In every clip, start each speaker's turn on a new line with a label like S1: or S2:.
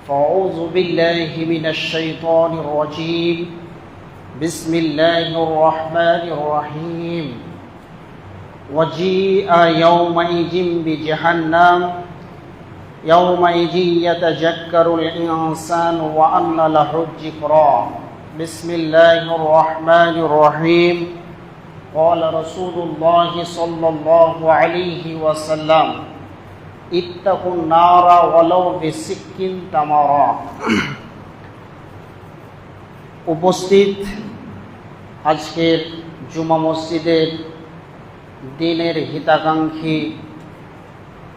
S1: فأعوذ بالله من الشيطان الرجيم بسم الله الرحمن الرحيم وجيء يومئذ بجهنم يومئذ يتذكر الإنسان وأنى له الذكرى بسم الله الرحمن الرحيم قال رسول الله صلى الله عليه وسلم اتقوا النار ولو بسك تمرة উপস্থিত আজকের জুমা মসজিদের দিনের হিতাকাঙ্ক্ষী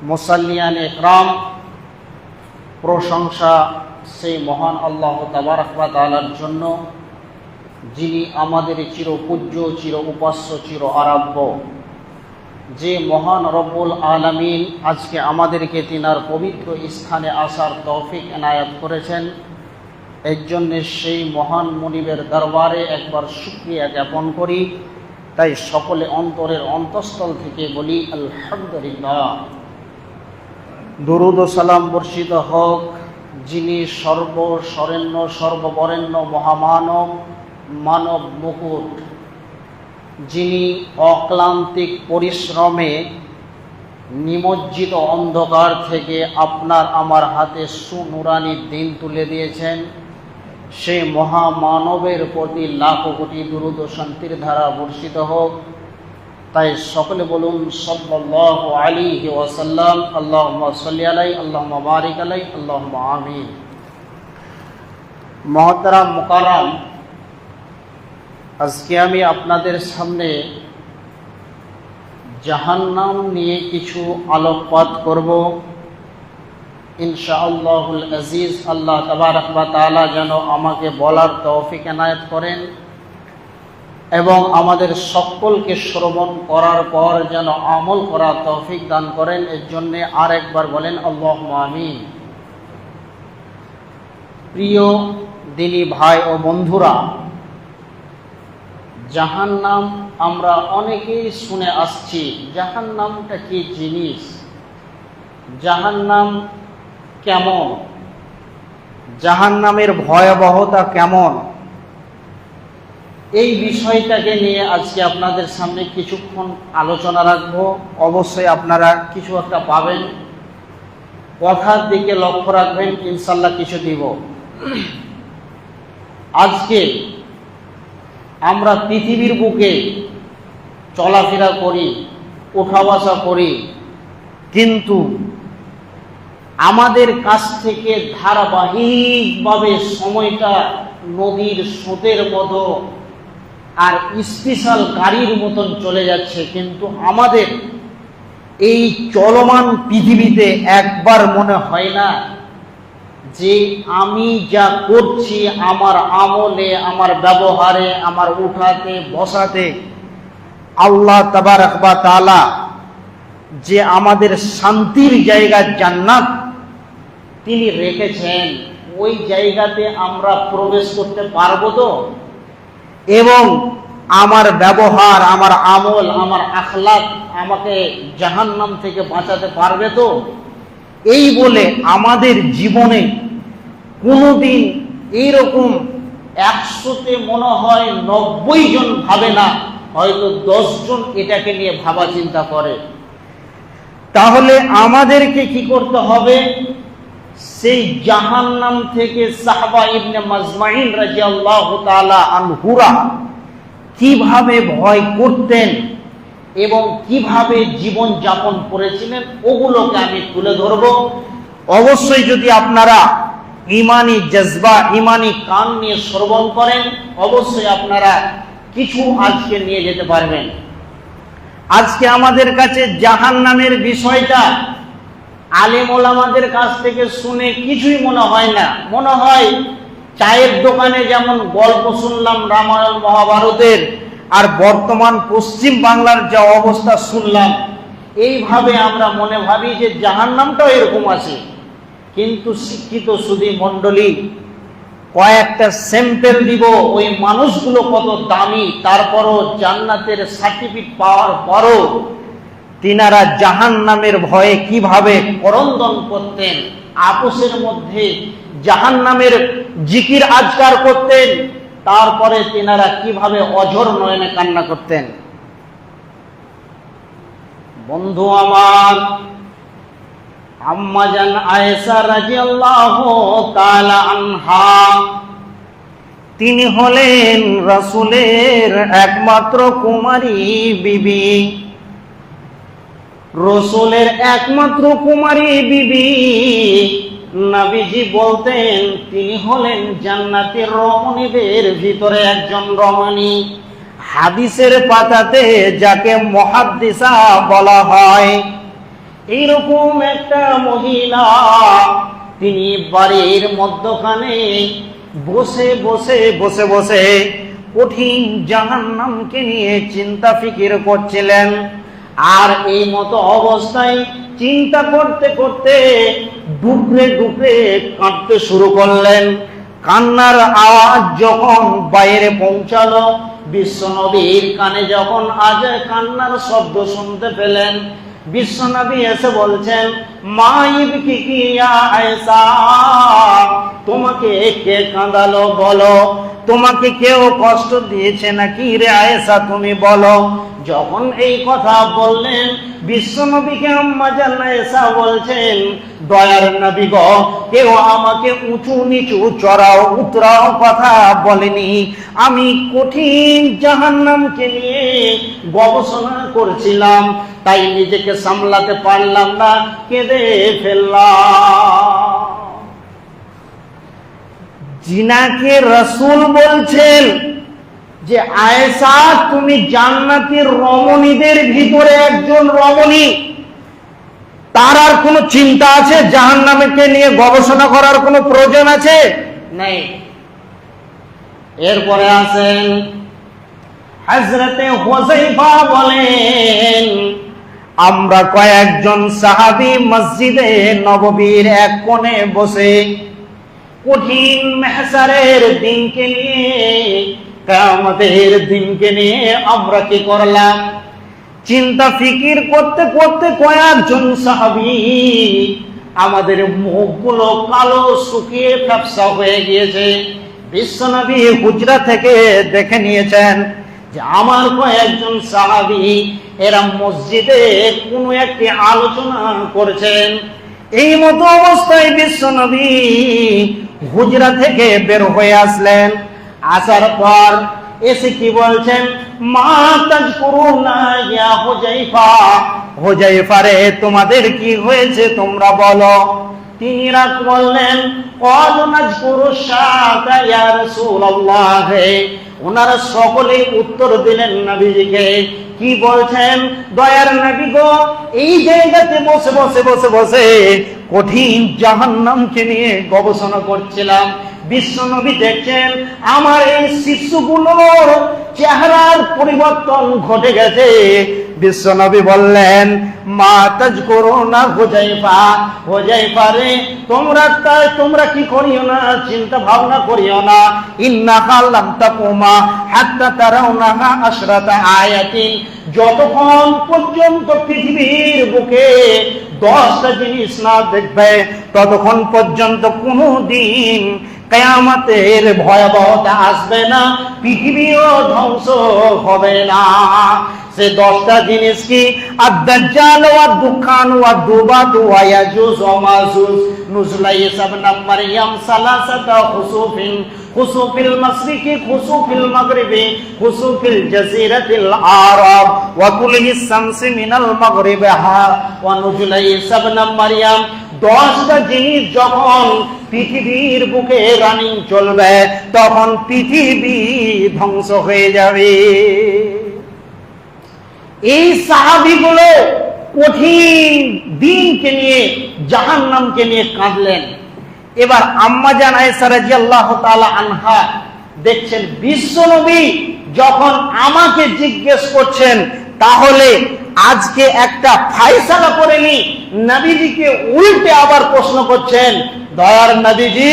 S1: মুসাল্লিয়ান ইকরাম, প্রশংসা সেই মহান আল্লাহ তাবারক ওয়া তাআলার জন্য, যিনি আমাদের চিরপূজ্য, চির উপাস্য, চির আরাধ্য, যে মহান রব্বুল আলামিন আজকে আমাদেরকে তিনার পবিত্র স্থানে আসার তৌফিক এনায়াত করেছেন। এর জন্য সেই মহান মুনিবের দরবারে একবার শুকরিয়া জ্ঞাপন করি। তাই সকলে অন্তরের অন্তঃস্থল থেকে বলি আলহামদুলিল্লাহ। দুরূদ ও সালাম বর্ষিত হোক যিনি সর্বশরেণ্য সর্ববরেণ্য মহামানব, মানব মুকুট, যিনি অক্লান্তিক পরিশ্রমে নিমজ্জিত অন্ধকার থেকে আপনার আমার হাতে সুনুরানি দিন তুলে দিয়েছেন, সেই মহামানবের প্রতি লাখো কোটি দুরূদ ও শান্তির ধারা বর্ষিত হোক। তাই সকলে বলুন সাল্লাল্লাহু আলাইহি ওয়াসাল্লাম, আল্লাহুম্মা সাল্লি আলাইহি, আল্লাহুম্মা বারিক আলাইহি, আল্লাহুম্মা আমিন। মুহতারাম মুকাররম, আজকে আমি আপনাদের সামনে জাহান্নাম নিয়ে কিছু আলোকপাত করব। ইনশাআল্লাহুল আজিজ, আল্লাহ তাবারক ওয়া তাআলা যেন আমাকে বলার তৌফিক এনায়েত করেন এবং আমাদের সকলকে শ্রবণ করার পর যেন আমল করার তৌফিক দান করেন। এর জন্য আরেকবার বলেন আল্লাহুম্মা আমিন। প্রিয় দিনী ভাই ও বন্ধুরা, জাহান্নাম আমরা অনেকেই শুনে আসছি। জাহান্নামটা কি জিনিস? জাহান্নাম কেমন? জাহান্নামের ভয়াবহতা কেমন? এই বিষয়টাকে নিয়ে আজকে আপনাদের সামনে কিছুক্ষণ আলোচনা রাখবো। অবশ্যই আপনারা কিছু একটা পাবেন, কথার দিকে লক্ষ্য রাখবেন, ইনশাল্লাহ কিছু দিব। আজকে আমরা পৃথিবীর বুকে চলাফেরা করি, ওঠা বসা করি, কিন্তু আমাদের কাছ থেকে ধারাবাহিকভাবে সময়টা নদীর স্রোতের মতো আর স্পেশাল গাড়ির মতন চলে যাচ্ছে, কিন্তু আমাদের এই চলমান পৃথিবীতে একবার মনে হয় না যে আমি যা করছি আমার আমলে, আমার ব্যবহারে, আমার উঠাতে বসাতে আল্লাহ তাবারক ওয়া তাআলা যে আমাদের শান্তির জায়গা জান্নাত তিনি রেখেছেন, ওই জায়গাতে আমরা প্রবেশ করতে পারবো তো? এবং আমার ব্যবহার, আমার আমল, আমার আখলাক আমাকে জাহান্নাম থেকে বাঁচাতে পারবে তো? এই বলে আমাদের জীবনে কোনোদিন এইরকম 100তে মনে হয় 90 জন ভাবে না, হয়তো 10 জন এটাকে নিয়ে ভাবা চিন্তা করে। তাহলে আমাদেরকে কি করতে হবে? সেই জাহান্নাম থেকে সাহাবা ইবনে মাজমাইন রাদিয়াল্লাহু তাআলা আনহুরা কিভাবে ভয় করতেন এবং কিভাবে জীবন যাপন করেছিলেন, ওগুলোকে আমি তুলে ধরব। অবশ্যই যদি আপনারা ইমানি জজবা, ইমানি কান নিয়ে শ্রবণ করেন, অবশ্যই আপনারা কিছু আজকে নিয়ে যেতে পারবেন। আজকে আমাদের কাছে জাহান্নামের বিষয়টা আলেম ওলামাদের কাছ থেকে শুনে কিছুই মনে হয় না। মনে হয় চায়ের দোকানে যেমন গল্প শুনলাম রামায়ণ মহাভারতের, আর বর্তমান পশ্চিম বাংলার যা অবস্থা শুনলাম, এইভাবে আমরা মনে ভাবি যে জাহান্নামটাও এরকম আছে। কিন্তু শিক্ষিত সুধী মণ্ডলী, কয়েকটা স্যাম্পল দিব, ওই মানুষগুলো কত দামি, তারপরও জান্নাতের সার্টিফিকেট পাওয়ার পরও তিনারা জাহান্নামের ভয়ে কিভাবে করন্দন করতেন আপোষের মধ্যে জাহান্নামের জিকির আজকার করতেন, তারপরে তেনারা কিভাবে অঝর নয়নে কান্না করতেন। বন্ধু আমার, আম্মা জান আয়েশা রাদিয়াল্লাহু তাআলা আনহা, তিনি হলেন রাসূলের একমাত্র কুমারী বিবি। রাসূলের একমাত্র কুমারী বিবি। নবীজি বলতেন তিনি হলেন জান্নাতের রমণীদের ভিতরে একজন রমণী। হাদিসের পাতাতে যাকে মুহাদ্দিসা বলা হয়, এইরকম একটা মহিলা, তিনি বাড়ির মধ্যখানে বসে বসে বসে বসে কঠিন জাহান্নামকে নিয়ে চিন্তা ফিকির করছিলেন। আর এই মতো অবস্থায় চিন্তা করতে করতে ডুকরে ডুকরে কাঁদতে শুরু করলেন। কান্নার আওয়াজ যখন বাইরে পৌঁছালো, বিশ্বনবীর কানে যখন আজ কান্নার শব্দ শুনতে পেলেন, বিশ্বনবী এসে বলছেন, মা ইবকি কি ইয়া আয়েশা, তোমাকে কে কাঁদালো বলো, তোমাকে কেউ কষ্ট দিয়েছে নাকি রে আয়েশা, তুমি বলো। যখন এই কথা বললেন, বিশ্বনবীকে আম্মা জান আয়েশা বলছেন, দয়ার নবী গো, কেউ আমাকে উঁচু নিচু চড়াও উতরাও কথা বলেনি। আমি কঠিন জাহান্নামকে নিয়ে গবেষণা করছিলাম, তাই নিজেকে সামলাতে পারলাম না, কেঁদে ফেললাম। জিনাকে রাসূল বলছেন যে আয়েশা, তুমি জান্নাতের রমণীদের ভিতরে একজন রমণী, তার আর কোনো চিন্তা আছে জাহান্নামকে নিয়ে গবেষণা করার কোনো প্রয়োজন আছে? নেই। এরপরে আছেন হযরতে হুযায়ফা বলেন, আমরা কয়েকজন সাহাবী মসজিদে নববীর এক কোণে বসে কঠিন মেহসারের দিনকে নিয়ে, কিয়ামতের দিনকে নিয়ে আমরা কি করলাম, চিন্তা ফিকির করতে করতে কয়েকজন সাহাবী আমাদের মুখগুলো কালো শুকিয়ে ফ্যাপসা হয়ে গিয়েছে। বিশ্বনবী হুজরা থেকে দেখে নিয়েছেন যে আমার কয়েকজন সাহাবী এরা মসজিদে কোনো একটি আলোচনা করেছেন। এই মতো অবস্থায় বিশ্বনবী হুজরা থেকে বের হয়ে আসলেন। আসার পর এসে কি বলছেন, মা তাজকুরুনা ইয়া হুযায়ফা, হুযায়ফা রে তোমাদের কি হয়েছে তোমরা বলো। তিনিরা বললেন, ক্বালু নাজকুরু শাআতা ইয়া রাসূলুল্লাহ। ওনারা সকলেই উত্তর দিলেন নবীজিকে। কি বলছেন, দয়ার নবী গো, এই জায়গাতে বসে বসে বসে বসে কঠিন জাহান্নামকে নিয়ে গবেষণা করছিলাম। বিশ্বনবী দেখছেন আমার এই শিশুগুলোর চেহারার পরিবর্তন ঘটে গেছে। বিশ্বনবী বললেন, মা তাজকুরুনা হুযায়ফা, হুযায়ফা রে তোমরা কি করিও না, চিন্তা ভাবনা করিও না। ইন্নাহা লাম তাকুমা হাত্তা তারাউনাহা আশরাতা আয়াতিন, যতক্ষণ পর্যন্ত পৃথিবীর বুকে 10টা জিনিস না দেখবে, ততক্ষণ পর্যন্ত কোনো দিন কিয়ামতের ভয়াবহতা আসবে না, পৃথিবীও ধ্বংস হবে না। সে 10টা জিনিস কি, আদ-দাজ্জাল ওয়া দুখান ওয়া দুবাত ওয়া ইয়াজুজ ওয়া মাজুজ, নুজুলা ঈসা ইবনে মারইয়াম, সালাসাতা খুসুফিন, খুসুফিল মাশরিকি, খুসুফিল মাগরিবি, খুসুফিল জাজিরাতিল আরব, ওয়া কুলিহিস শামসি মিনাল মাগরিবিহা, ওয়া নুজুলা ঈসা ইবনে মারইয়াম। 10টা জিনিস যখন পৃথিবীর বুকে রানিং চলবে, তখন পৃথিবী ধ্বংস হয়ে যাবে। এই সাহাবীগুলো কঠিন দিনকে নিয়ে, জাহান্নামকে নিয়ে কাঁদলেন। এবার আম্মা জান আয়েশা রাদিয়াল্লাহু তাআলা আনহা দেখছেন বিশ্বনবী যখন আমাকে জিজ্ঞেস করছেন, তাহলে আজকে একটা ফায়সালা করে নি। নবীজিকে উল্টে আবার প্রশ্ন করছেন, দয়ার নবীজি,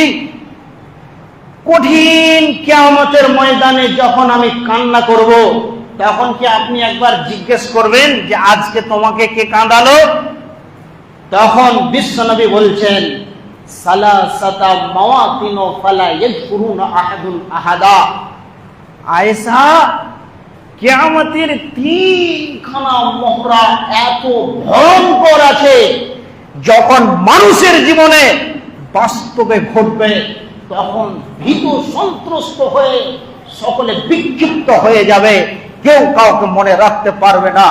S1: কঠিন কিয়ামতের ময়দানে যখন আমি কান্না করব, তখন কি আপনি একবার জিজ্ঞেস করবেন যে আজকে তোমাকে কে কাঁদালো? তখন বিশ্বনবী বলছেন, সালাসাতা মাওয়াতিন ফালা ইয়াযকুরুনা আহাদুন আহাদা। আয়েশা, কিয়ামতের তিনখানা মহড়া এত ভয়ঙ্কর আছে, যখন মানুষের জীবনে বাস্তবে ঘটবে তখন ভীত সন্ত্রস্ত হয়ে সকলে বিক্ষিপ্ত হয়ে যাবে, কেউ কাউকে মনে রাখতে পারবে না।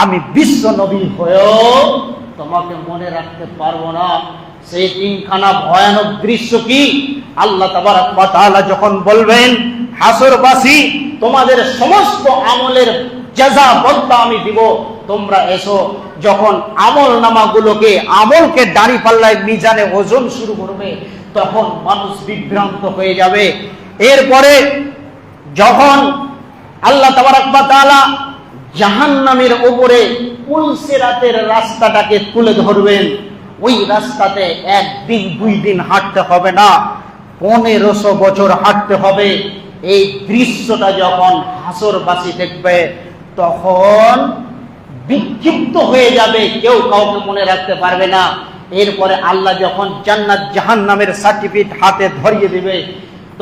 S1: আমি বিশ্ব নবী হয়েও তোমাকে মনে রাখতে পারবো না। সেই তিনখানা ভয়ানক দৃশ্য কি? আল্লাহ তাবারক ওয়া তাআলা যখন বলবেন, হাসরবাসী, তোমাদের সমস্ত আমলের জাযা বদলা আমি দিব, তোমরা এসো। যখন আমল নামাগুলোকে, আমলকে দাড়ি পাল্লায় মিজানে ওজন শুরু করবে, তখন মানুষ বিভ্রান্ত হয়ে যাবে। এরপরে যখন আল্লাহ তাবারক ওয়া তাআলা জাহান্নামের উপরে পুলসিরাতের রাস্তাটাকে তুলে ধরবেন, ওই রাস্তাতে একদিন দুই দিন হাঁটতে হবে না, 1500 বছর হাঁটতে হবে। এই দৃশ্যটা যখন হাসরবাসী দেখবে তখন বিক্ষিপ্ত হয়ে যাবে, কেউ কাউকে মনে রাখতে পারবে না। এরপরে আল্লাহ যখন জান্নাত জাহান্নামের সার্টিফিকেট হাতে ধরিয়ে দিবে,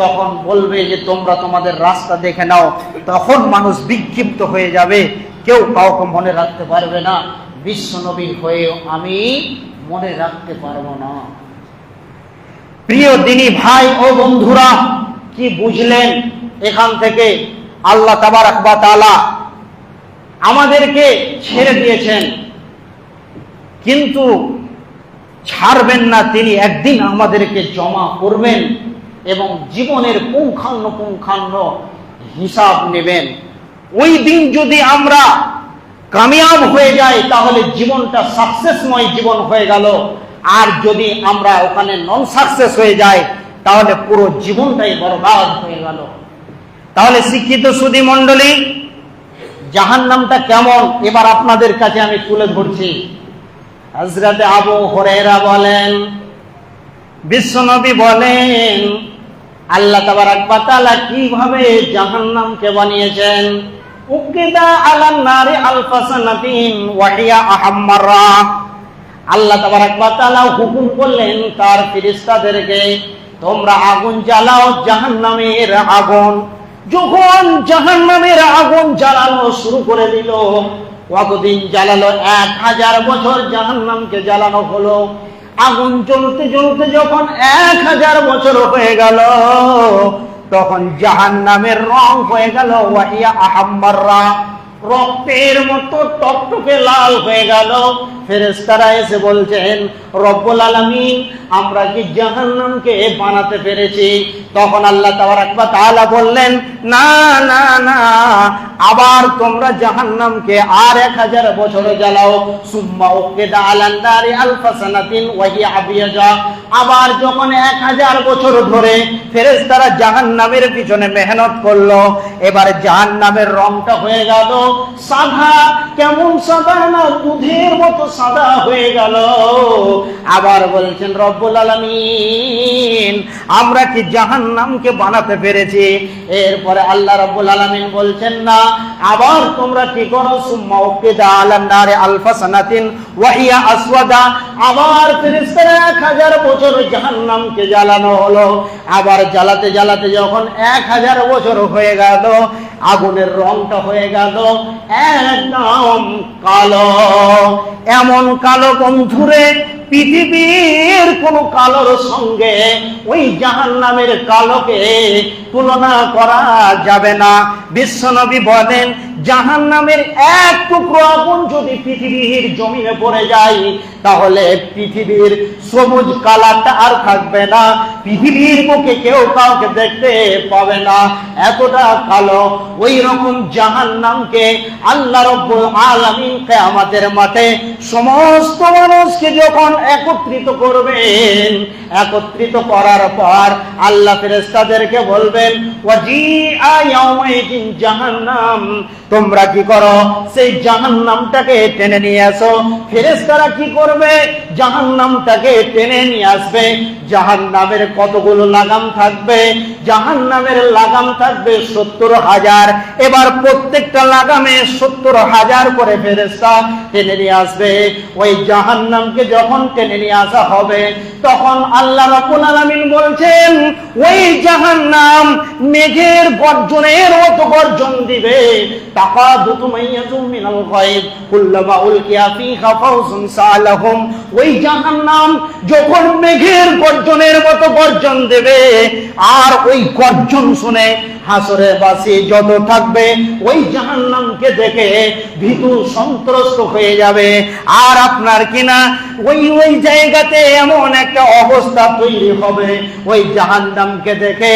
S1: তখন বলবে যে তোমরা তোমাদের রাস্তা দেখে নাও। তখন মানুষ বিক্ষিপ্ত হয়ে যাবে, কেউ কাউকে মনে রাখতে পারবে না। বিশ্বনবী হয়েও আমি মনে রাখতে পারবো না। প্রিয় দিনী ভাই ও বন্ধুরা, কি বুঝলেন এখান থেকে? আল্লাহ তাবারক ওয়া তাআলা আমাদেরকে ছেড়ে দিয়েছেন, কিন্তু ছাড়বেন না। তিনি একদিন আমাদেরকে জমা করবেন এবং জীবনের পুঙ্খানুপুঙ্খান্ন হিসাব নেবেন। ওই দিন যদি আমরা কামিয়াব হয়ে যাই তাহলে জীবনটা সাকসেসময় জীবন হয়ে গেল, আর যদি আমরা ওখানে নন সাকসেস হয়ে যাই তাহলে পুরো জীবনটাই বরবাদ হয়ে গেল। তাহলে শিক্ষিত সুধী মণ্ডলী, জাহান্নামটা কেমন এবার আপনাদের কাছে আমি তুলে ধরছি। হযরত আবু হুরায়রা বলেন, বিশ্বনবী বলেন, আল্লাহ তাবারক ওয়া তাআলা কিভাবে জাহান্নামকে বানিয়েছেন। উকিদা আলান নারি আলফা সানাতিন ওয়া হিয়া আহাম্মারা। আল্লাহ তাবারক ওয়া তাআলা হুকুম করলেন তার ফেরেশতাদেরকে, তোমরা আগুন জ্বালাও, জাহান্নামের আগুন। যখন জাহান্নামের আগুন জ্বালানো শুরু করে দিল, কতদিন জ্বালালো? 1000 বছর জাহান্নামকে জ্বালানো হলো। আগুন জ্বলতে জ্বলতে যখন 1000 বছর হয়ে গেল, তখন জাহান্নামের রং হয়ে গেল ওয়াহিয়া আহাম্মাররা, রক্তের মতো টকটকে লাল হয়ে গেল। ফেরেশতারা এসে বলছেন, রব্বুল আলামিন, আমরা কি জাহান্নামকে বানাতে পেরেছি? তখন আল্লাহ তাবারক ওয়া তাআলা বললেন, না না না, আবার তোমরা জাহান্নামকে আর 1000 বছর জ্বালাও। সুম্মা উকিদা আলান নারি আলফা সানাতিন ওয়া হিয়া আবিয়াজা। আবার যখন 1000 বছর ধরে ফেরেশতারা জাহান্নামের পিছনে মেহনত করলো, এবার জাহান্নামের রংটা হয়ে গেল সাদা। কেমন সাদা? না দুধের মতো সাদা হয়ে গেল। আবার বলছেন, রব্বুল আলামিন, আমরা কি জাহান্নামকে বানাতে পেরেছি? এরপরে আল্লাহ রব্বুল আলামিন বলছেন, না, আবার তোমরা কি করো? সুম্মা উকিদা আলান নারি আলফা সানাতিন ওয়া হিয়া আসওয়াদা। আবার ফেরেশতারা 1000 বছর জাহান্নামকে জ্বালানো হলো। আবার জ্বালাতে জ্বালাতে যখন 1000 বছর হয়ে গেল, আগুনের রংটা হয়ে গেল একদম কালো। এমন কালো বন্ধুরে, পৃথিবীর কোন কালোর সঙ্গে ওই জাহান্নামের কালোকে তুলনা করা যাবে না। বিশ্বনবী বলেন, জাহান্নামের এক টুকরো আগুন যদি পৃথিবীর জমিনে পড়ে যায় তাহলে পৃথিবীর সবুজ কালারটা আর থাকবে না, পৃথিবীর বুকে কেউ কাউকে দেখতে পাবে না, এতটা কালো। ওই রকম জাহান্নামকে আল্লাহ রাব্বুল আলামিন কিয়ামতের মাঠে সমস্ত মানুষকে যখন একত্রিত করবেন, একত্রিত করার পর আল্লাহ ফেরেশতাদেরকে বলবেন, ওয়াজিআ ইয়াউমাইদিন জাহান্নাম, তোমরা কি করো? সেই জাহান্নামটাকে টেনে নিয়ে আসো। ফেরেশতারা কি করবে? করবে, জাহান্নামটাকে টেনে নিয়ে আসবে। জাহান্নামের কতগুলো লাগাম থাকবে? জাহান্নামের লাগাম থাকবে 70,000। এবার প্রত্যেকটা লাগামে 70,000 করে ফেরেশতা টেনে নিয়ে আসবে। ওই জাহান্নামকে যখন টেনে নিয়ে আসা হবে, তখন আল্লাহ রাব্বুল আলামিন বলছেন, ওই জাহান্নাম মেঘের গর্জনের মতো গর্জন দিবে। তাকাদু মাইয়াজু মিনাল গায়ব কুল্লামা উলকিয়া ফিহা ফাওজুন সালাহুম। ওই জাহান্নাম যখন মেঘের গর্জনের মতো গর্জন দেবে, আর ওই গর্জন শুনে হাসরের বাসী যত থাকবে ওই জাহান্নামকে দেখে ভীতু সন্ত্রস্ত হয়ে যাবে। আর আপনার কিনা ওই জায়গাতে এমন একটা অবস্থা তৈরি হবে, ওই জাহান্নামকে দেখে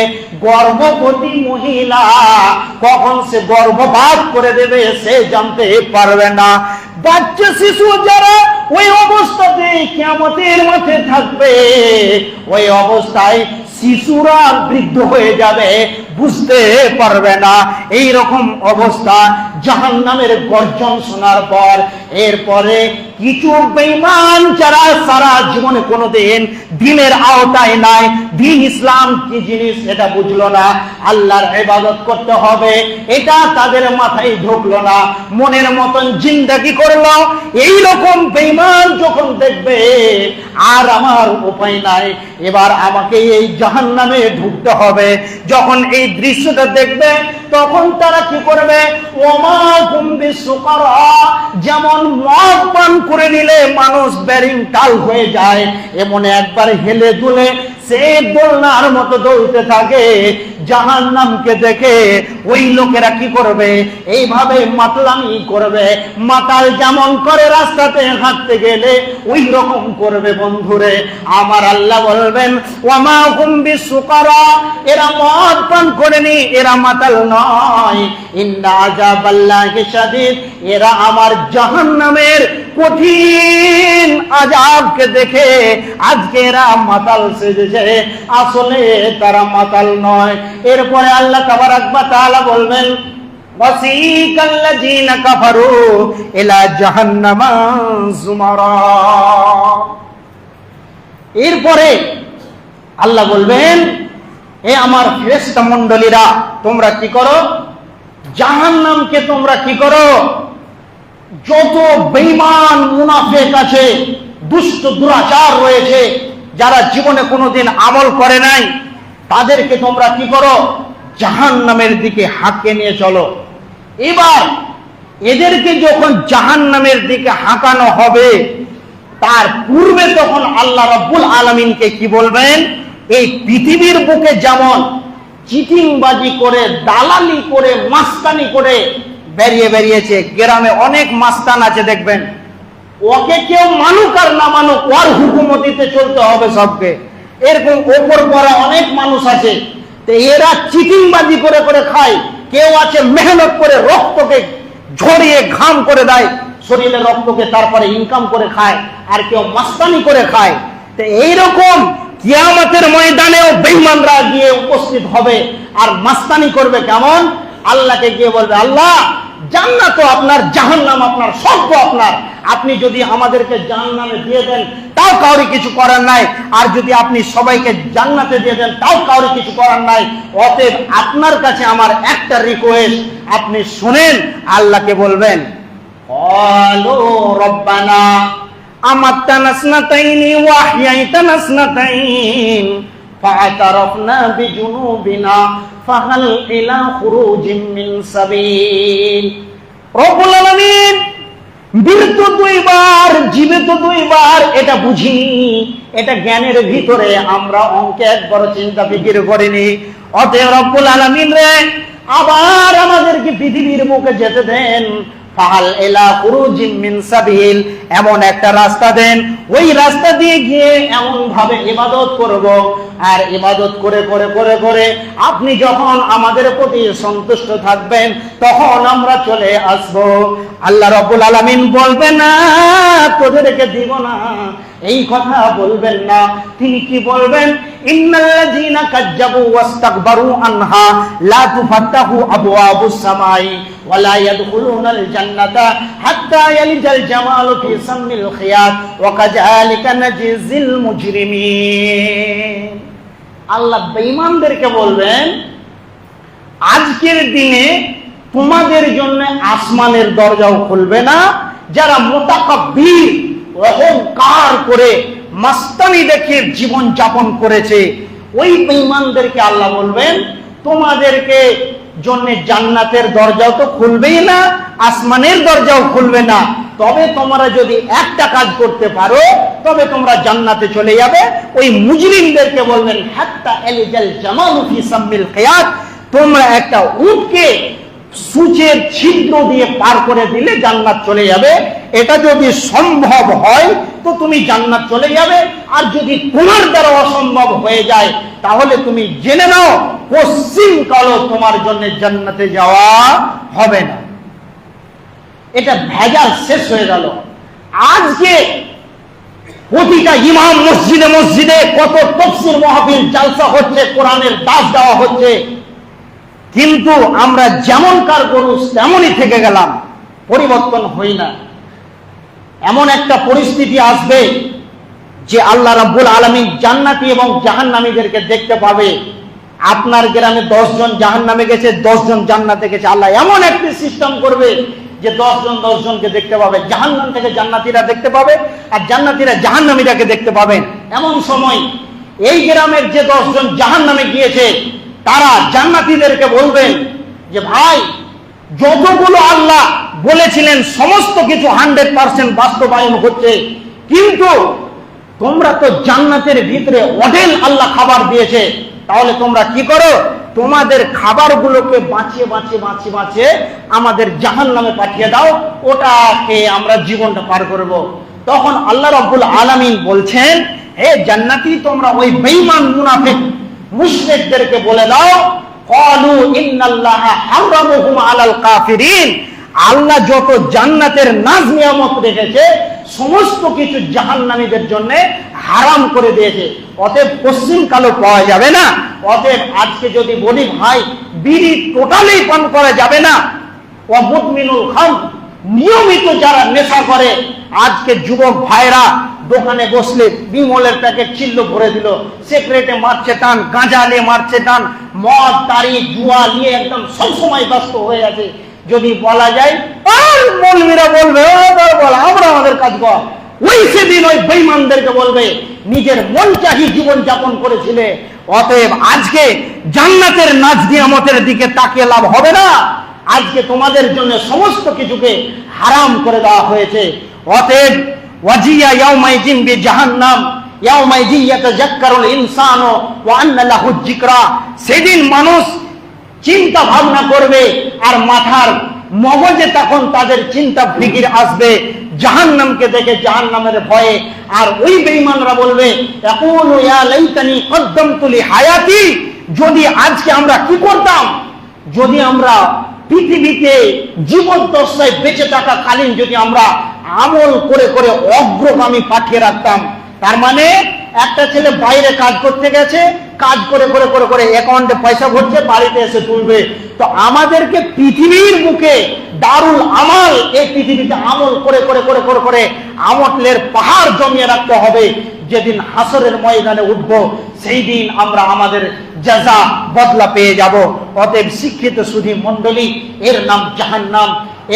S1: গর্ভবতী মহিলা কখন সে গর্ভপাত করে দেবে সে জানতে পারবে না। বাচ্চা শিশু যারা ওই অবস্থাতে কিয়ামতের মাঠে থাকবে, ওই অবস্থায় শিশুরা বৃদ্ধ হয়ে যাবে, বুঝতে পারবে না। এই রকম অবস্থা জাহান্নামের গর্জন শোনার পর এরপরে কিছু বেঈমান যারা সারা জীবনে কোনোদিন দ্বীনের আওতায় নাই, দ্বীন ইসলাম কি জিনিস এটা বুঝলো না, আল্লাহর ইবাদত করতে হবে এটা তাদের মাথায় ঢুকলো না, মনের মতন জিন্দেগি করলো। এই রকম বেঈমান যখন দেখবে আর আমার উপায় নাই, এবার আমাকে এই জাহান্নামে ঢুকতে হবে, যখন এই দৃশ্যটা দেখবে তখন তারা কি করবে? ওমা হুম বিসুকারা, যেমন মদ পান করে নিলে মানুষ ব্যারিং টাল হয়ে যায়, এমন একবার হেলে দুলে সে দোলনার মতো দৌড়তে থাকে। জাহান্নামকে দেখে ওই লোকেরা কি করবে? এইভাবে মাতলামি করবে। মাতাল যেমন করে রাস্তাতে হাঁটতে গেলে ওই রকম করবে। বন্ধুরে আমার আল্লাহ বলবেন, ওয়ামা হুম বিসুকারা, এরা মদ পান করেনি, এরা মাতাল নয়। ইন্না আযাবাল্লাহি শাদীদ, এরা আমার জাহান্নামের কঠিন আযাবকে দেখে আজকে এরা মাতাল সেজেছে, আসলে তারা মাতাল নয়। এরপরে আল্লাহ তাবারাক ওয়া তাআলা বলবেন, ওয়াসিকাল্লাযীনা কাফারু ইলা জাহান্নামা যুমারা। এরপরে আল্লাহ বলবেন, এ আমার ফেরেশতা মণ্ডলীরা তোমরা কি করো? জাহান্নামকে তোমরা কি করো? যত বেঈমান মুনাফিক আছে, দুষ্ট দুরাচার রয়েছে, যারা জীবনে কোনোদিন আমল করে নাই, তাদেরকে তোমরা কি করো? জাহান্নামের দিকে হাঁকে নিয়ে চলো। এবার এদেরকে যখন জাহান্নামের দিকে হাঁকানো হবে, তার পূর্বে তখন আল্লাহ রাব্বুল আলামিনকে কি বলবেন? এই পৃথিবীর বুকে যেমন চিটিংবাজি করে, দালালি করে, মাস্তানি করে বেরিয়েছে, গ্রামে অনেক মাস্তান আছে দেখবেন, ওকে কেউ মানুক আর না মানুক ওর হুকুমতিতে চলতে হবে সবকে, এরকম ওপর পড়া অনেক মানুষ আছে। তো এরা চিটিংবাজি করে করে খায়। কেউ আছে মেহনত করে রক্তকে ঝরিয়ে ঘাম করে দেয় শরীরে রক্তকে, তারপরে ইনকাম করে খায়, আর কেউ মাস্তানি করে খায়। তো এইরকম কিয়ামতের ময়দানেও বেঈমানরা গিয়ে উপস্থিত হবে আর মাস্তানি করবে। কেমন? আল্লাহকে গিয়ে বলবে, আল্লাহ জান্নাত তো আপনার, জাহান্নাম আপনার, সব তো আপনার। আপনি যদি আমাদেরকে জাহান্নামে দিয়ে দেন তাও কাউরি কিছু করার নাই, আর যদি আপনি সবাইকে জান্নাতে দিয়ে দেন তাও কাউরি কিছু করার নাই। অতএব আপনার কাছে আমার একটা রিকোয়েস্ট, আপনি শুনেন। আল্লাহকে বলবেন, ক্বালু রব্বানা আমাত্তানা স্নাতাইনি ওয়া আহইয়াইতানা স্নাতাইন ফাআতারাফনা বিজুনুবিনা ফাহাল ইলা খুরুজিম মিন সাবিল। রব্বুল আলামিন মৃত্যু দুইবার, জীবিত দুইবার, এটা বুঝি, এটা জ্ঞানের ভিতরে আমরা অঙ্কে একবার চিন্তা ফিকির করিনি। অতএব রব্বুল আলামিন রে, আবার আমাদেরকে পৃথিবীর মুখে যেতে দেন। ফাহাল ইলা খুরুজিম মিন সাবিল, এমন একটা রাস্তা দেন, ওই রাস্তা দিয়ে গিয়ে এমন ভাবে ইবাদত করব, আর ইবাদত করে করে করে করে আপনি যখন আমাদের প্রতি সন্তুষ্ট থাকবেন তখন আমরা চলে আসব। আল্লাহ রাব্বুল আলামিন বলবেন, না তোদেরকে দিব না, এই কথা বলবেন না। তিনি কি বলবেন? ইন্নাল্লাযীনা কাজ্জাবু ওয়াস্তাকবারু আনহা লা তুফাত্তাহু আবওয়াবুস সামাই ওয়ালা ইয়াদখুলুনাল জান্নাতা হাত্তা ইয়ালিজাল জামালু ফি সাম্মিল খিয়াত ওয়া কাযালিকা নাজিজিল মুজরিমিন। আল্লাহ বেঈমানদেরকে বলবেন, আজকের দিনে তোমাদের জন্য আসমানের দরজাও খুলবে না। যারা মুতাকাব্বির, অহংকার করে মাস্তানি দেখে জীবন যাপন করেছে, ওই বেঈমানদেরকে আল্লাহ বলবেন তোমাদেরকে জন্য জান্নাতের দরজাও তো খুলবেই না, আসমানের দরজাও খুলবে না। তবে তোমরা যদি একটা কাজ করতে পারো তবে তোমরা জান্নাতে চলে যাবে। ওই মুজরিমদেরকে বলবেন হাত্তা ইয়ালিজাল জামালু ফি সাম্মিল খিয়াত, তোমরা একটা উটকে সূচের ছিদ্র দিয়ে পার করে দিলে জান্নাত চলে যাবে। এটা যদি সম্ভব হয় তো তুমি জান্নাত চলে যাবে, আর যদি তোমার দ্বারা অসম্ভব হয়ে যায় তাহলে তুমি জেনে নাও পশ্চিম কালো তোমার জন্য জান্নাতে যাওয়া হবে না। এটা ভেজাল শেষ হয়ে গেল। আজকে প্রতিটা ইমাম মসজিদে মসজিদে কত তাফসীর মাহফিল জালসা হচ্ছে, কোরআনের দাস দেওয়া হচ্ছে, কিন্তু আমরা যেমনকার গরু তেমনই থেকে গেলাম, পরিবর্তন হই না। এমন একটা পরিস্থিতি আসবে যে আল্লাহ রাব্বুল আলামিন জান্নাতি এবং জাহান্নামীদেরকে দেখতে পাবে। আপনার গ্রামে 10 জন জাহান্নামে গেছে, 10 জন জান্নাতে গেছে, আল্লাহ এমন একটি সিস্টেম করবে যে 10 জন 10 জনকে দেখতে পাবে। জাহান্নাম থেকে জান্নাতীরা দেখতে পাবে আর জান্নাতীরা জাহান্নামীরাকে দেখতে পাবেন। এমন সময় এই গ্রামের যে 10 জন জাহান্নামে গিয়েছে তারা জান্নাতীদেরকে বলবেন যে ভাই, যতগুলো আল্লাহ বলেছিলেন সমস্ত কিছু 100% বাস্তবায়ন হচ্ছে, কিন্তু তোমরা তো জান্নাতের ভিতরে অঢেল আল্লাহ খাবার দিয়েছে, তাহলে তোমরা কি করো, তোমাদের খাবারগুলোকে বাঁচিয়ে বাঁচিয়ে বাঁচিয়ে বাঁচিয়ে আমাদের জাহান্নামে পাঠিয়ে দাও, ওটাকে আমরা জীবনটা পার করব। তখন আল্লাহ রাব্বুল আলামিন বলছেন, হে জান্নাতি, তোমরা ওই বেঈমান মুনাফিক মুশরিকদেরকে বলে দাও, ক্বালু ইন্নাল্লাহা হারামাহুম আলাল কাফিরিন, আল্লাহ যত জান্নাতের নাজ নিয়ামত রেখেছে সমস্ত কিছু জাহান্নামীদের জন্য হারাম করে দিয়েছে, অতএব পশ্চিম কালো পাওয়া যাবে না। অতএব আজকে যদি বলি ভাই বিড়ি টোটালি পান করা যাবে না, ও মুদমিনুল খাম, নিয়মিত যারা নেশা করে, আজকে যুবক ভাইরা দোকানে বসলে বিমলের প্যাকেট চিল্ল ভরে দিল, সিগারেটে মারছে টান, গাঁজা নিয়ে মারছে টান, মদ তারি জুয়া নিয়ে একদম সবসময় ব্যস্ত হয়ে আছে। যদি বলা যায় আর মৌলবীরা বলবে আমরা আমাদের কাজ কর, ওই সেদিন ওই বেঈমানদেরকে বলবে নিজের মন চাহি জীবন যাপন করেছিলে। অতএব আজকে জান্নাতের নাজ নিয়ামতের দিকে তাকিয়ে লাভ হবে না, আজকে তোমাদের জন্য সমস্ত কিছুকে হারাম করে দেওয়া হয়েছে। অতএব ওয়াজিয়া ইয়াউমাইযিন বিজাহান্নাম ইয়াউমাইযিন ইয়াতাযাক্কারুল ইনসানু ওয়া আন্না লাহু যিকরা, সেদিন মানুষ চিন্তা ভাবনা করবে আর মাথার মগজে তখন তাদের চিন্তা ফিকির আসবে জাহান্নামকে দেখে, জাহান্নামের ভয়ে। আর ওই বেঈমানরা বলবে ইয়াকুলু ইয়া লাইতানি কদ্দামতু লি হায়াতি, যদি আজকে আমরা কি করতাম, যদি আমরা পৃথিবীতে জীবদ্দশায় বেঁচে থাকা কালীন যদি আমরা আমল করে করে অগ্রগামী পাঠিয়ে রাখতাম। তার মানে একটা ছেলে বাইরে কাজ করতে গেছে, কাজ করে করে করে করে অ্যাকাউন্টে পয়সা ভরছে, বাড়িতে এসে তুলবে। তো আমাদেরকে পৃথিবীর বুকে দারুল আমাল, এই পৃথিবীতে আমল করে করে করে করে করে আমলের পাহাড় জমিয়ে রাখতে হবে। যেদিন হাসরের ময়দানে উঠবো সেই দিন আমরা আমাদের জাযা বদলা পেয়ে যাব। অতএব শিক্ষিত সুধী মণ্ডলী, এর নাম জাহান্নাম।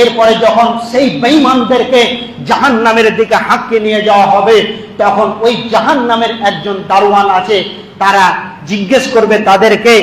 S1: এরপরে যখন সেই বেঈমানদেরকে জাহান্নামের দিকে হাঁকিয়ে নিয়ে যাওয়া হবে, তখন ওই জাহান্নামের একজন দারোয়ান আছে, তারা জিজ্ঞেস করবে তাদেরকে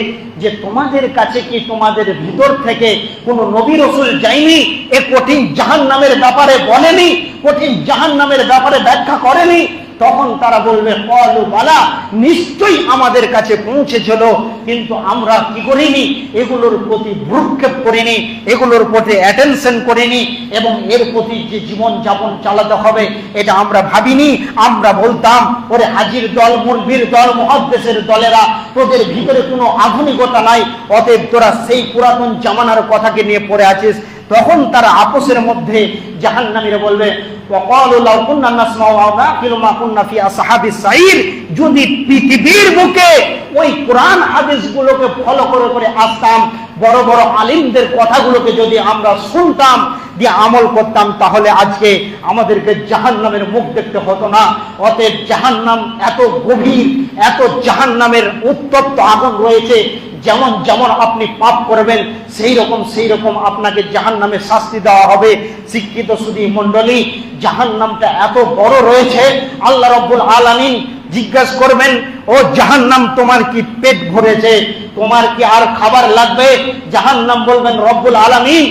S1: যে তোমাদের কাছে কি তোমাদের ভিতর থেকে কোনো নবী রাসূল যায়নি, এ কঠিন জাহান্নামের ব্যাপারে বলেনি, কঠিন জাহান্নামের ব্যাপারে ব্যাখ্যা করেনি? তখন তারা বলবে ক্বালু বালা, নিশ্চয়ই আমাদের কাছে পৌঁছেছিল, কিন্তু আমরা কি করিনি, এগুলোর প্রতি ভ্রুক্ষেপ করিনি, এগুলোর প্রতি অ্যাটেনশন করিনি, এবং এর প্রতি যে জীবন যাপন চালাতে হবে এটা আমরা ভাবিনি। আমরা বলতাম ওরে হাজির দল, মুরবির দল, মুহাদ্দিসের দলেরা, তোদের ভিতরে কোনো আধুনিকতা নাই, অতএব তোরা সেই পুরাতন জামানার কথাকে নিয়ে পড়ে আছিস। তখন তারা আপসের মধ্যে জাহান্নামীরা বলবে ওয়াকালু লাউ কুননা নাসমাউ ওয়া নাকিলু মা কুননা ফি আসহাবিস সাইর, যদি পৃথিবীর বুকে ওই কোরআন হাদিসগুলোকে ফলো করে করে আসতাম, বড় বড় আলিমদের কথাগুলোকে যদি আমরা শুনতাম, দিয়ে আমল করতাম, তাহলে আজকে আমাদেরকে জাহান্নামের মুখ দেখতে হতো না। অতএব জাহান্নাম এত গভীর, এত জাহান্নামের উত্তপ্ত আগুন রয়েছে, যেমন যেমন আপনি পাপ করবেন সেই রকম আপনাকে জাহান্নামে শাস্তি দেওয়া হবে। শিক্ষিত সুধী মণ্ডলী, জাহান্নামটা এত বড় রয়েছে, আল্লাহ রাব্বুল আলামিন জিজ্ঞাসা করবেন, ও জাহান্নাম তোমার কি পেট ভরেছে, তোমার কি আর খাবার লাগবে? জাহান্নাম বলবেন, রব্বুল আলামিন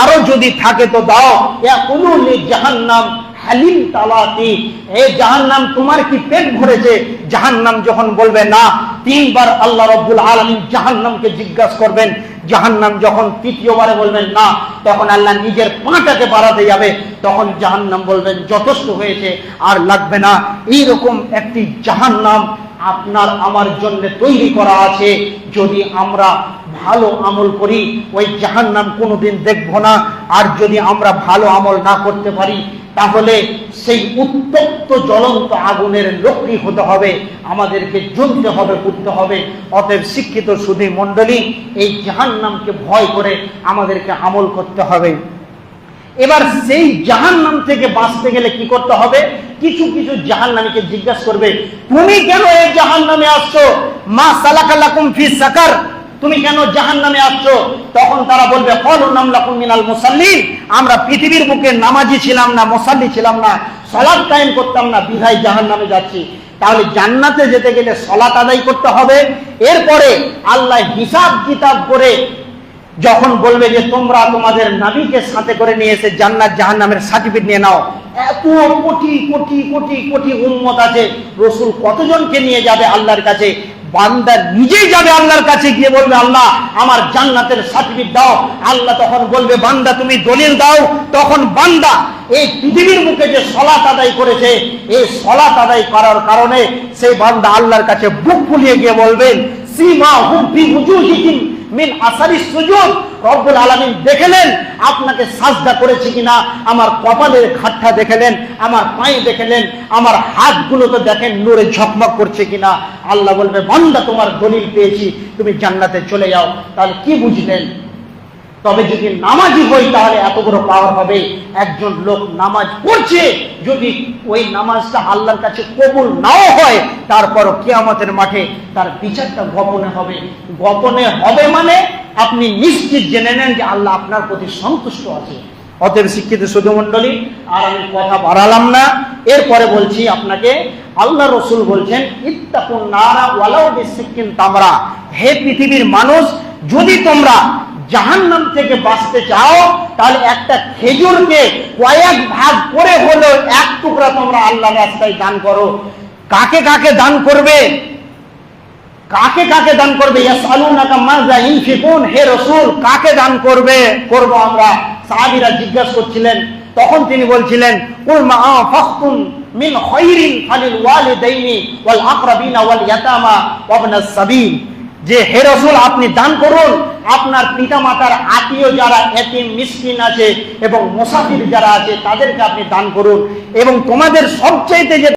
S1: আরো যদি থাকে তো দাও। ইয়াকুলু জাহান্নাম হালিম তালাতি, এ জাহান্নাম তোমার কি পেট ভরেছে? জাহান্নাম যখন বলবে না, তিনবার আল্লাহ রাব্বুল আলামিন জাহান্নামকে জিজ্ঞাসা করবেন। জাহান্নাম যখন তৃতীয়বারে বলবেন না, তখন আল্লাহ নিজের পাটাকে বাড়াতে যাবে, তখন জাহান্নাম বলবেন যথেষ্ট হয়েছে, আর লাগবে না। এইরকম একটি জাহান্নাম আপনার আমার জন্য তৈরি করা আছে। যদি আমরা ভালো আমল করি, ওই জাহান্নাম কোনোদিন দেখবো না। আর যদি আমরা ভালো আমল না করতে পারি, তাহলে সেই উত্তপ্ত জ্বলন্ত আগুনের লক্ষ্মী হতে হবে, আমাদেরকে জ্বলতে হবে, পুড়তে হবে। অতএব শিক্ষিত সুধী মণ্ডলী, এই জাহান্নামকে ভয় করে আমাদেরকে আমল করতে হবে। এবার সেই জাহান্নাম থেকে বাঁচতে গেলে কি করতে হবে? কিছু কিছু জাহান্নামীকে জিজ্ঞাসা করবে, তুমি কেন এই জাহান্নামে আসছো? মা সালাকালাকুম ফি সাকার, তুমি কেন জাহান্নামে আসছো? তখন তারা বলবে, ক্বালু লাম নাকুম মিনাল মুসাল্লিন, আমরা পৃথিবীর বুকে নামাজি ছিলাম না, মুসাল্লি ছিলাম না, সালাত কায়েম করতাম না, বিধায় জাহান্নামে যাচ্ছি। তাহলে জান্নাতে যেতে গেলে সালাত আদায় করতে হবে। এরপরে আল্লাহ হিসাব কিতাব করে যখন বলবে যে তোমরা তোমাদের নবীকে সাথে করে নিয়ে এসে জান্নাত জাহান্নামের সার্টিফিকেট নিয়ে নাও, এত কোটি কোটি কোটি কোটি উম্মত আছে, রাসূল কতজনকে নিয়ে যাবে আল্লাহর কাছে? বান্দা নিজেই যাবে আল্লাহর কাছে, গিয়ে বলবে, আল্লাহ আমার জান্নাতের সার্টিফিকেট দাও। আল্লাহ তখন বলবে, বান্দা তুমি দলিল দাও। তখন বান্দা এই পৃথিবীর মুখে যে সালাত আদায় করেছে, এই সালাত আদায় করার কারণে সেই বান্দা আল্লাহর কাছে বুক ফুলিয়ে গিয়ে বলবেন, সীমাহুম ফি উজুহিহিম মিন আসারি সুজুদ, রব্বুল আলামিন দেখলেন আপনাকে সাজদা করেছি কিনা, আমার কপালের খাট্টা দেখলেন, আমার পায়ে দেখলেন, আমার হাতগুলো তো দেখেন নূরে ঝকমক করছে কিনা। আল্লাহ বলবে, বান্দা তোমার দলিল পেয়েছি, তুমি জান্নাতে চলে যাও। তাহলে কি বুঝলেন? তবে যদি নামাজি হই তাহলে এত বড় পাওয়ার হবে। একজন লোক নামাজ পড়ছে, যদি ওই নামাজটা আল্লাহর কাছে কবুল নাও হয়, তারপরও কিয়ামতের মাঠে তার বিচারটা গোপনে হবে। গোপনে হবে মানে আপনি নিশ্চিত জেনে নেন যে আল্লাহ আপনার প্রতি সন্তুষ্ট আছে। অতএব শিক্ষিত সুধী মণ্ডলী, আর আমি কথা বাড়ালাম না, এরপরে বলছি আপনাকে, আল্লাহ রসুল বলছেন, ইত্তাকুন নারা ওয়ালাউ বিসিকিন তামরা, হে পৃথিবীর মানুষ, যদি তোমরা জাহান্নাম থেকে বাঁচতে চাও, তাহলে একটা খেজুরকে কয়েক ভাগ করে হলেও এক টুকরা তোমরা আল্লাহর রাস্তায় দান করো। কাকে কাকে দান করবে? কাকে কাকে দান করবে? ইয়াসআলুনাকা মাযা ইনফিকুন, হে রাসূল কাকে দান করবে? করব আমরা। সাহাবীরা জিজ্ঞাসা করছিলেন, তখন তিনি বলছিলেন, কুল মা আনফাকতুম মিন খায়রিন ফালিল ওয়ালিদাইনি ওয়াল আকরাবিনা ওয়াল ইয়াতামা ওয়া ইবনাস সাবিল, যে হে রাসূল আপনি দান করুন, আপনার পিতামাতার আত্মীয় যারা এতিম মিসকিন আছে এবং মুসাফির যারা আছে তাদেরকে আপনি দান করুন, এবং তোমাদের সবচেয়ে যে